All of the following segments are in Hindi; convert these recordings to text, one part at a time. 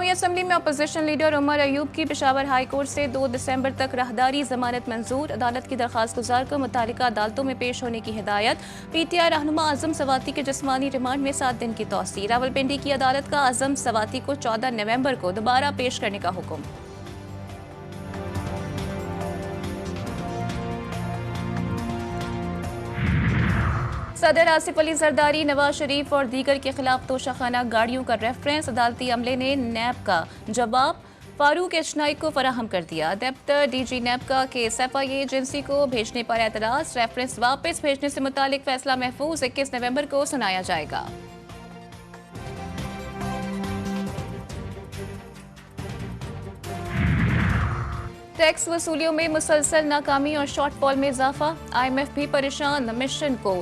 कौमी असम्बली में अपोजिशन लीडर उमर अयूब की पेशावर हाई कोर्ट से 2 दिसंबर तक राहदारी जमानत मंजूर। अदालत की दरखास्त गुजार को मुतालिका अदालतों में पेश होने की हिदायत। PTI रहनुमा आजम सवाती के जिस्मानी रिमांड में 7 दिन की तौसीर। रावलपिंडी की अदालत का आजम सवाती को 14 नवंबर को दोबारा पेश करने का हुक्म। सदर आसिफ अली जरदारी, नवाज शरीफ और दीगर के खिलाफ तोशाखाना गाड़ियों का रेफरेंस। अदालती अमले ने नैब का जवाब फारूक एचनाई को फराहम कर दिया। दफ्तर DG नैब का केस FIA एजेंसी को भेजने पर एतराज। रेफरेंस वापस भेजने से मुतालिक फैसला महफूज 21 नवंबर को सुनाया जाएगा। टैक्स वसूलियों में मुसलसल नाकामी और शॉर्टफॉल में इजाफा। IMF भी परेशान। मिशन को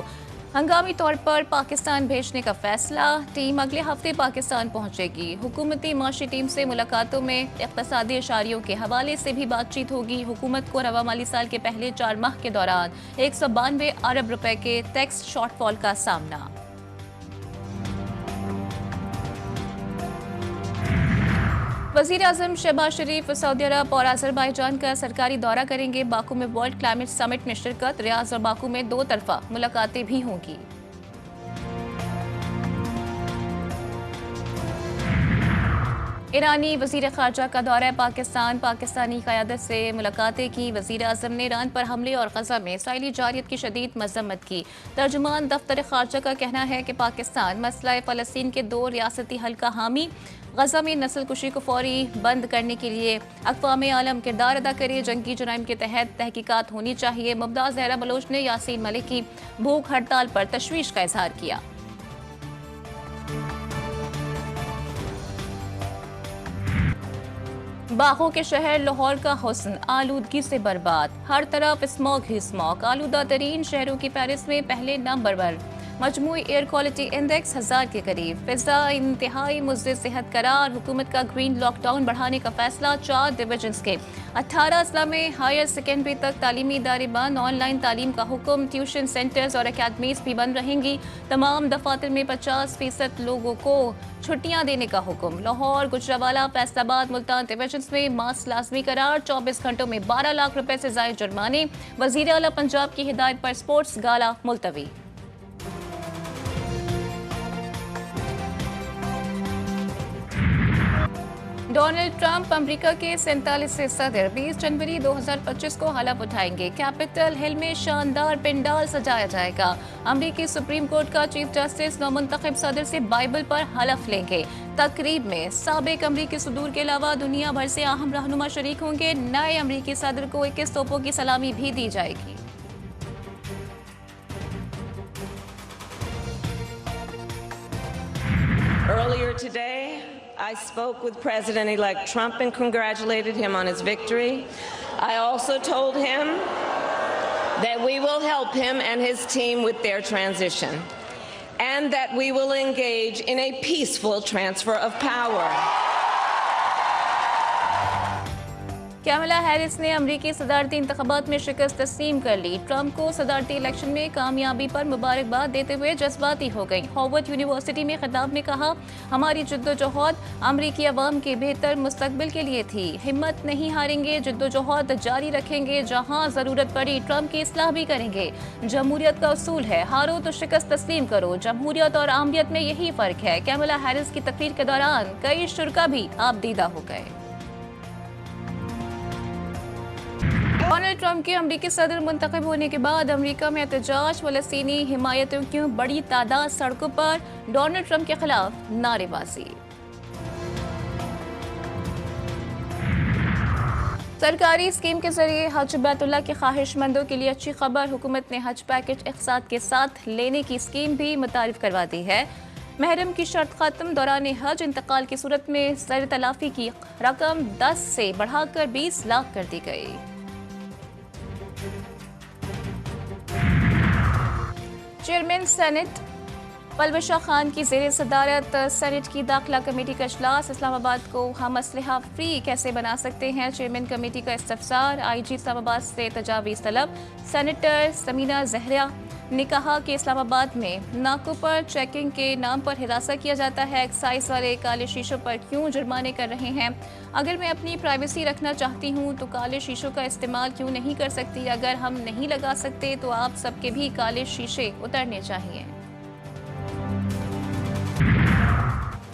हंगामी तौर पर पाकिस्तान भेजने का फैसला। टीम अगले हफ्ते पाकिस्तान पहुंचेगी। हुकूमती माशी टीम से मुलाकातों में इक़्तिसादी इशारियों के हवाले से भी बातचीत होगी। हुकूमत को रवा माली साल के पहले 4 माह के दौरान 192 अरब रुपए के टैक्स शॉर्टफॉल का सामना। वज़ीर आज़म शहबाज शरीफ सऊदी अरब और अज़रबैजान का सरकारी दौरा करेंगे। बाकू में वर्ल्ड क्लाइमेट समिट में शिरकत। रियाज और बाकू में 2 तरफा मुलाकातें भी होंगी। ईरानी वज़ीर ख़ारजा का दौरा पाकिस्तान। पाकिस्तानी क़यादत से मुलाकातें की। वज़ीर आज़म ने ईरान पर हमले और गज़ा में इसराइली जारियत की शदीद मज़म्मत की। तर्जुमान दफ्तर ख़ारजा का कहना है कि पाकिस्तान मसला फ़लस्तीन के 2 रियासती हल का हामी। गज़ा में नस्ल कुशी को फौरी बंद करने के लिए अक़वाम आलम किरदार अदा करे। जंगी जुराइम के तहत तहकीकात होनी चाहिए। मुमताज़ ज़हरा बलोच ने यासीन मलिक की भूख हड़ताल पर तशवीश का इजहार किया। बागों के शहर लाहौर का हुस्न आलूदगी से बर्बाद। हर तरफ स्मॉग ही स्मॉग। आलूदा तरीन शहरों की फहरिस्त में पहले नंबर पर। मजमूई एयर क्वालिटी इंडेक्स 1000 के करीब। फिजा इंतहाई मुज़्ज़िज़ सेहत करार। हुकूमत का ग्रीन लॉकडाउन बढ़ाने का फैसला। 4 डिवीजन्स के 18 अजला में हायर सेकेंडरी तक तालीमी इदारे बंद। ऑनलाइन तालीम का हुक्म। ट्यूशन सेंटर्स और अकेडमीज भी बंद रहेंगी। तमाम दफातर में 50% लोगों को छुट्टियां देने का हुक्म। लाहौर, गुजरावाला, फैसलाबाद, मुल्तान डिवीजन्स में मास्क लाजमी करार। 24 घंटों में 12 लाख रुपए से ज़ायद जुर्माने। वज़ीर आला पंजाब की हिदायत पर स्पोर्ट्स गाला मुलतवी। डोनाल्ड ट्रंप अमेरिका के 47वें सदर 20 जनवरी 2025 को हलफ उठाएंगे। कैपिटल हिल में शानदार पंडाल सजाया जाएगा। अमेरिकी सुप्रीम कोर्ट का चीफ जस्टिस नौमुंतखब सदर से बाइबल पर हलफ लेंगे। तकरीब में साबिक अमेरिकी सदूर के अलावा दुनिया भर से अहम रहनुमा शरीक होंगे। नए अमेरिकी सदर को 21 तोपों की सलामी भी दी जाएगी। Earlier today, I spoke with President-elect Trump and congratulated him on his victory. I also told him that we will help him and his team with their transition and that we will engage in a peaceful transfer of power. Kamala Harris ने अमरीकी सदारती इंतखाबात में शिकस्त तस्लीम कर ली। ट्रंप को सदारती इलेक्शन में कामयाबी पर मुबारकबाद देते हुए जज्बाती हो गई। हार्वर्ड यूनिवर्सिटी में खिताब में कहा, हमारी जद्दोजहद अमरीकी अवाम के बेहतर मुस्तकबिल के लिए थी। हिम्मत नहीं हारेंगे, जद्दोजहद जारी रखेंगे। जहां जरूरत पड़ी ट्रंप की इस्लाह भी करेंगे। जमहूरियत का उसूल है, हारो तो शिकस्त तस्लीम करो। जमहूरियत और आमरियत में यही फर्क है। कैमला हैरिस की तकरीर के दौरान कई शुरा भी आपदीदा हो गए। डोनाल्ड ट्रंप के अमरीकी सदर मुंतखब होने के बाद अमरीका में एहतजाज। फ़लस्तीनी हिमायतियों की बड़ी तादाद सड़कों पर। डोनाल्ड ट्रंप के खिलाफ नारेबाजी। सरकारी स्कीम के जरिए हज बैतुल्लाह के ख्वाहिशमंदों के लिए अच्छी खबर। हुकूमत ने हज पैकेज इक़्तिसाद के साथ लेने की स्कीम भी मुतारिफ करवा दी है। महरम की शर्त खत्म। दौरान हज इंतकाल की सूरत में ज़र तलाफी की रकम 10 से बढ़ाकर 20 लाख कर दी गई। चेयरमैन सेनेट पलवशा खान की ज़ेर सदारत सेनेट की दाखिला कमेटी का इजलास। इस्लामाबाद को हम असलहा फ्री कैसे बना सकते हैं, चेयरमैन कमेटी का इस्तफसार। IG इस्लामाबाद से तजावीज़ तलब। सेनेटर समीना जहरा ने कहा कि इस्लामाबाद में नाकों पर चेकिंग के नाम पर हिरासत किया जाता है। एक्साइज वाले काले शीशों पर क्यों जुर्माने कर रहे हैं? अगर मैं अपनी प्राइवेसी रखना चाहती हूं तो काले शीशों का इस्तेमाल क्यों नहीं कर सकती? अगर हम नहीं लगा सकते तो आप सबके भी काले शीशे उतरने चाहिए।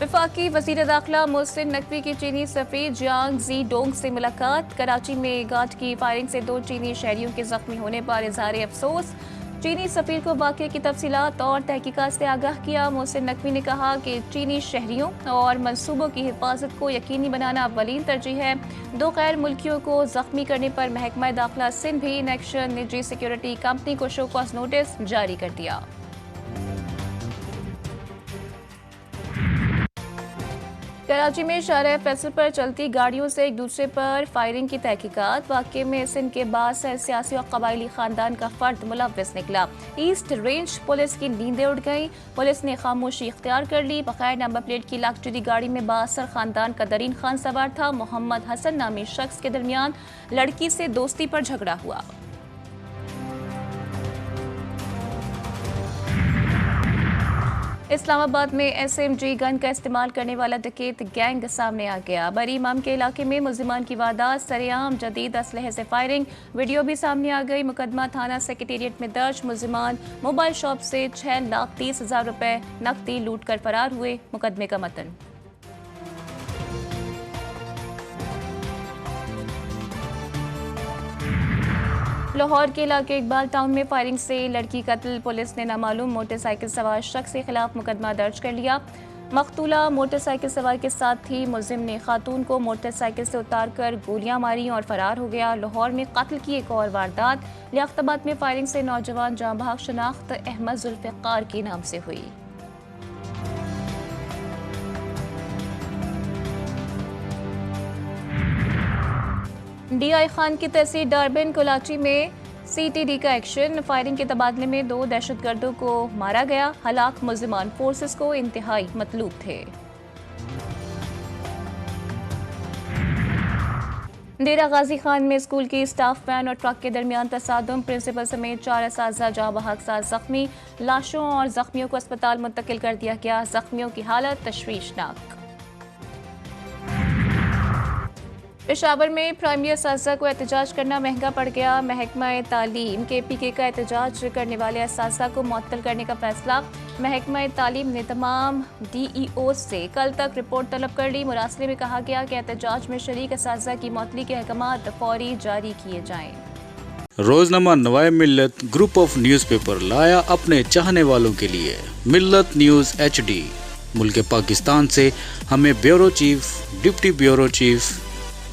वफाकी वज़ीर दाखिला मोहसिन नकवी की चीनी सफ़ीर जियांग जी डोंग से मुलाकात। कराची में गार्ड की फायरिंग से 2 चीनी शहरियों के जख्मी होने पर इज़हार अफसोस। चीनी सफ़ीर को वाक़े की तफसीलात और तहकीकात से आगाह किया। मोहसिन नकवी ने कहा कि चीनी शहरियों और मंसूबों की हिफाजत को यकीनी बनाना अव्वलीन तरजीह है। 2 गैर मुल्कियों को जख्मी करने पर महकमा दाखिला सिंध भी इन एक्शन निजी सिक्योरिटी कंपनी को शो कॉज नोटिस जारी कर दिया। कराची में शाहराह फैसल पर चलती गाड़ियों से एक दूसरे पर फायरिंग की तहकीकात। वाक़े में सिंध के बाद से सियासी और कबायली खानदान का फर्द मुलव्वस निकला। ईस्ट रेंज पुलिस की नींदें उड़ गई। पुलिस ने खामोशी इख्तियार कर ली। बगैर नंबर प्लेट की लग्जरी गाड़ी में बासर खानदान का दरीन खान सवार था। मोहम्मद हसन नामी शख्स के दरमियान लड़की से दोस्ती पर झगड़ा हुआ। इस्लामाबाद में SMG गन का इस्तेमाल करने वाला डकैत गैंग सामने आ गया। बरी इमाम के इलाके में मुल्जिमान की वारदात, सरेआम जदीद असलहे से फायरिंग, वीडियो भी सामने आ गई। मुकदमा थाना सेक्रेटेरिएट में दर्ज। मुल्जिमान मोबाइल शॉप से 6,30,000 रुपए नकदी लूट कर फरार हुए। मुकदमे का मतन। लाहौर के इलाके इकबाल टाउन में फायरिंग से लड़की कत्ल। पुलिस ने नामालूम मोटरसाइकिल सवार शख्स के खिलाफ मुकदमा दर्ज कर लिया। मकतूला मोटरसाइकिल सवार के साथ ही मुलजिम ने खातून को मोटरसाइकिल से उतारकर गोलियां मारी और फरार हो गया। लाहौर में कत्ल की एक और वारदात। लियाकताबाद में फायरिंग से नौजवान जाँ बहक शनाख्त अहमद जुल्फ़िकार के नाम से हुई। DI खान की तहसील डार्बिन कोलाची में CTD का एक्शन। फायरिंग के तबादले में 2 दहशतगर्दों को मारा गया। हलाक मुल्जिमान फोर्सेस को इंतहाई मतलूब थे। डेरा गाजी खान में स्कूल की स्टाफ वैन और ट्रक के दरमियान तसादुम। प्रिंसिपल समेत 4 असातिज़ा जाँ बहक 7 जख्मी। लाशों और जख्मियों को अस्पताल मुंतकिल कर दिया गया। जख्मियों की हालत तशवीशनाक। पेशावर में प्राइमरी असातिज़ा को एहतजाज करना महंगा पड़ गया। महकमा तालीम KPK का एहतजाज करने वाले असातिज़ा को मुअत्तल करने का फैसला। महकमा तालीम ने तमाम DEO से कल तक रिपोर्ट तलब कर ली। मुरासले में कहा गया कि एहतजाज में शरीक असातिज़ा की मुअत्तली के अहकामात फौरी जारी किए जाएं। रोजनामा नवाए मिल्लत ग्रुप ऑफ न्यूज़पेपर लाया अपने चाहने वालों के लिए मिल्लत न्यूज़ HD। मुल्क पाकिस्तान से हमें bureau chief, deputy bureau chief,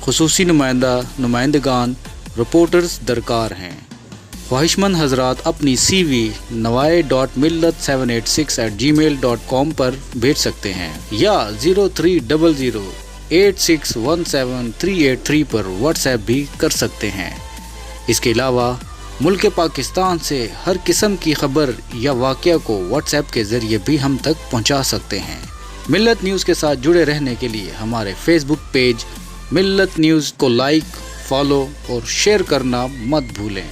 खुसूसी नुमाइंदगान, रिपोर्टर्स दरकार हैं। ख्वाहिशमंद हजरात अपनी CV nawai.millat786@gmail.com पर भेज सकते हैं या 0300861738 पर व्हाट्सएप भी कर सकते हैं। इसके अलावा मुल्क पाकिस्तान से हर किस्म की खबर या वाक़या को व्हाट्सएप के ज़रिए भी हम तक पहुंचा सकते हैं। मिल्लत न्यूज़ के साथ जुड़े रहने के लिए हमारे फेसबुक पेज मिल्लत न्यूज़ को लाइक, फॉलो और शेयर करना मत भूलें।